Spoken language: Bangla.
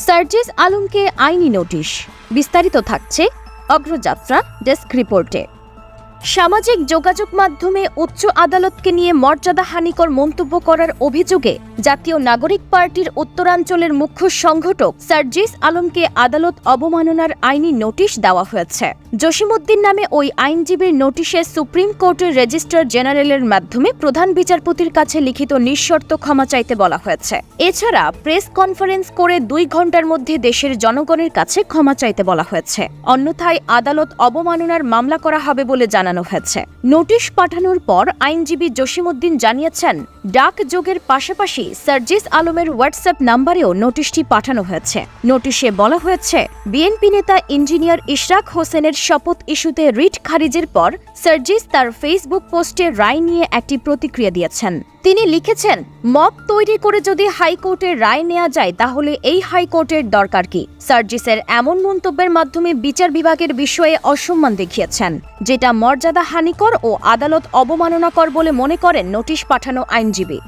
সার্জিস আলমকে আইনি নোটিশ, বিস্তারিত থাকছে অগ্রযাত্রা ডেস্ক রিপোর্টে। সামাজিক যোগাযোগ মাধ্যমে উচ্চ আদালতকে নিয়ে মর্যাদাহানিকর মন্তব্য করার অভিযোগে জাতীয় নাগরিক পার্টির উত্তরাঞ্চলের মুখ্য সংগঠক সার্জিস আলমকে আদালত অবমাননার আইনি নোটিশ দেওয়া হয়েছে। জসিমউদ্দিন নামে ওই আইনজীবীর নোটিশে সুপ্রিম কোর্টের রেজিস্ট্রার জেনারেলের মাধ্যমে প্রধান বিচারপতির কাছে লিখিত নিঃশর্ত ক্ষমা চাইতে বলা হয়েছে। এছাড়া প্রেস কনফারেন্স করে 2 ঘণ্টার মধ্যে দেশের জনগণের কাছে ক্ষমা চাইতে বলা হয়েছে। অন্যথায় আদালত অবমাননার মামলা করা হবে বলে জানানো হয়েছে। নোটিশ পাঠানোর পর আইনজীবী জসিমউদ্দিন জানিয়েছেন, ডাকযোগের পাশাপাশি সার্জিস আলমের হোয়াটসঅ্যাপ নাম্বারেও নোটিশটি পাঠানো হয়েছে। নোটিশে বলা হয়েছে, বিএনপি নেতা ইঞ্জিনিয়ার ইশরাক হোসেনের শপথ ইস্যুতে রিট খারিজের পর সার্জিস তার ফেসবুক পোস্টে রায় নিয়ে একটি প্রতিক্রিয়া দিয়েছেন। তিনি লিখেছেন, মব তৈরি করে যদি হাইকোর্টের রায় নেওয়া যায় তাহলে এই হাইকোর্টের দরকার কি? সার্জিসের এমন মন্তব্যের মাধ্যমে বিচার বিভাগের বিষয়ে অসম্মান দেখিয়েছেন, যেটা মর্যাদাহানিকর ও আদালত অবমাননাকর বলে মনে করেন নোটিশ পাঠানো আইনজীবী।